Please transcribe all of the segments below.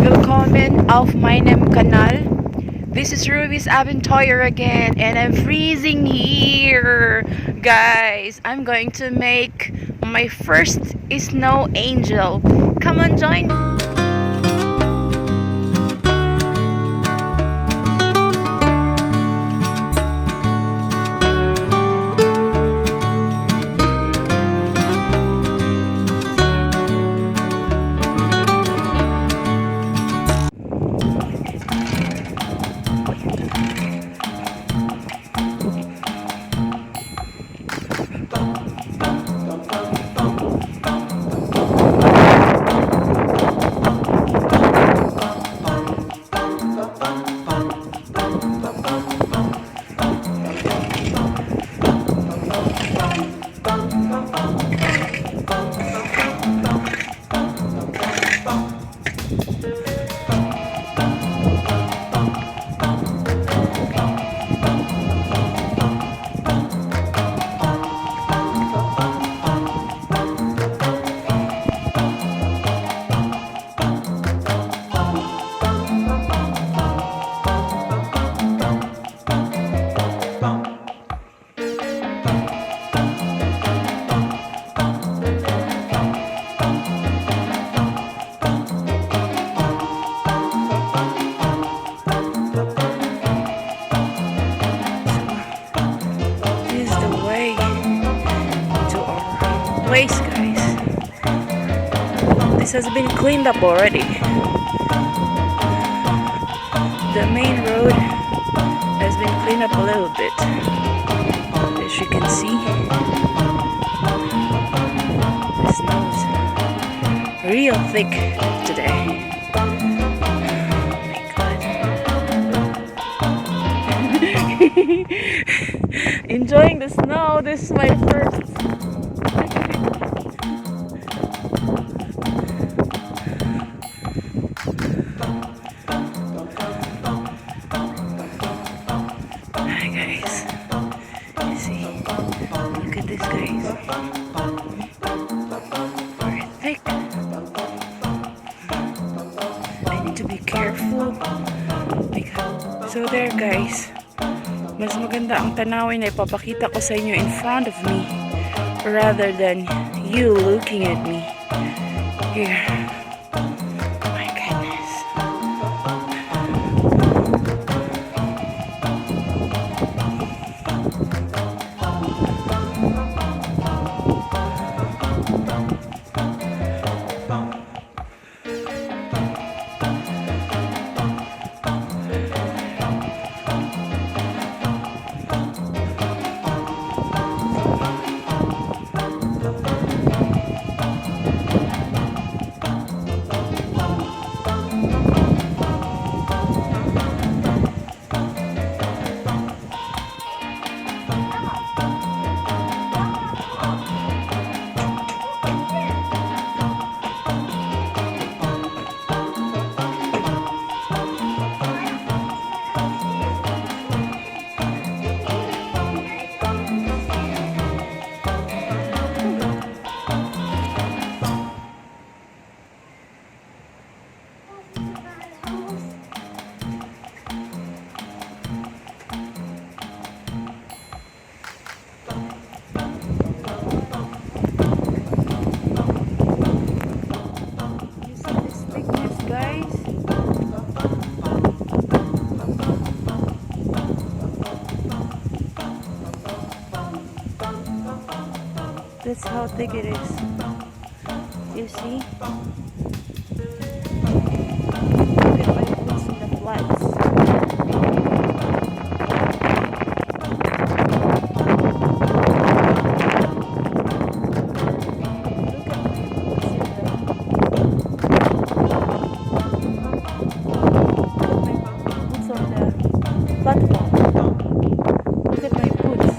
Willkommen auf meinem Kanal. This is Ruby's Abenteuer again, and I'm freezing here. Guys, I'm going to make my first snow angel. Come on, join me. Place, guys. This has been cleaned up already. The main road has been cleaned up a little bit, as you can see. The snow's real thick today. Oh my god. Enjoying the snow. This is my first. Look at this, guys. Very thick. I need to be careful. So there, guys. Mas maganda ang tanawin na ipapakita ko sa inyo in front of me rather than you looking at me. Here. My goodness. That's how thick it is. You see? Look at my boots in the flats. Look at my boots.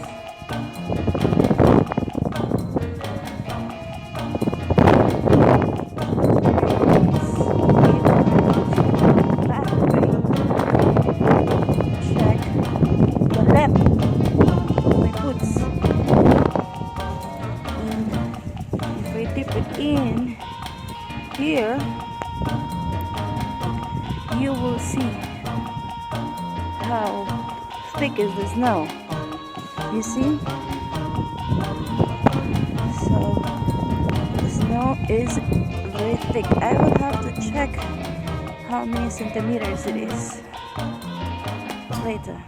you will see how thick is the snow. You see? So the snow is very thick. I will have to check how many centimeters it is later.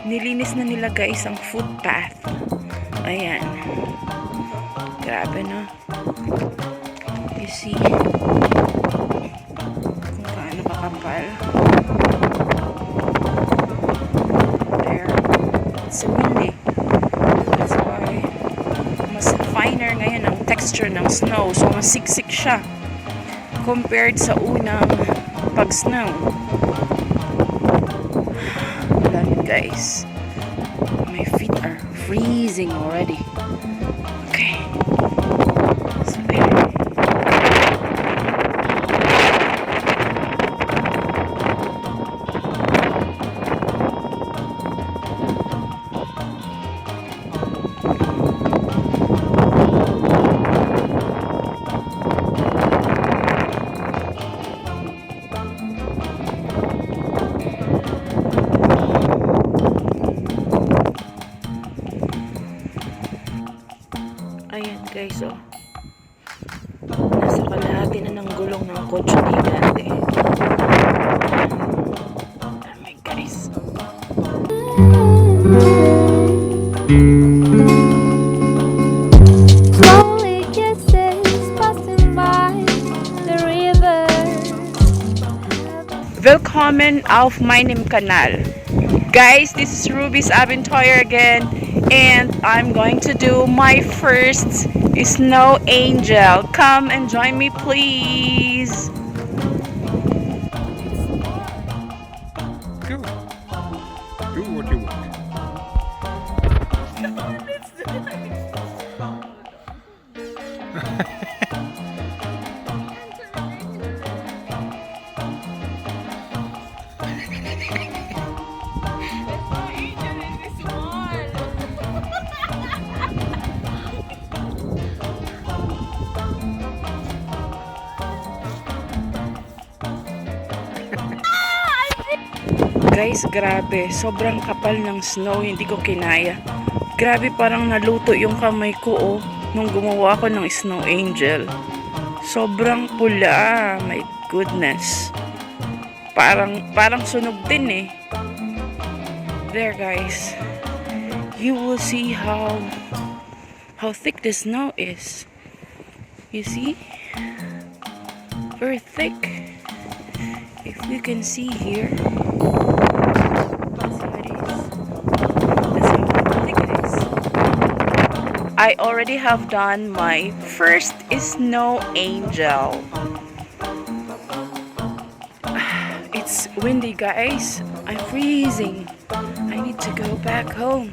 Nilinis na nila guys ang footpath. Ayan. Grabe no. You see kung gaano kakapal. There. It's windy. That's why mas finer ngayon ang texture ng snow. So masiksik siya compared sa unang pag-snow. Guys, my feet are freezing already. Okay, so there. guys, oh. Nasa kalahati na ng gulong ng kotse ni Dante. Dami guys. Slowly kisses passing by the river. Willkommen auf meinem Kanal. Guys, this is Ruby's Abenteuer again, and I'm going to do my first snow angel. Come and join me, please. Go. Do what you want. Guys, grabe. Sobrang kapal ng snow. Hindi ko kinaya. Grabe, parang naluto yung kamay ko, oh, nung gumawa ako ng snow angel. Sobrang pula. My goodness. Parang sunog din eh. There, guys. You will see how thick the snow is. You see? Very thick. If you can see here. I already have done my first snow angel. It's windy, guys. I'm freezing. I need to go back home.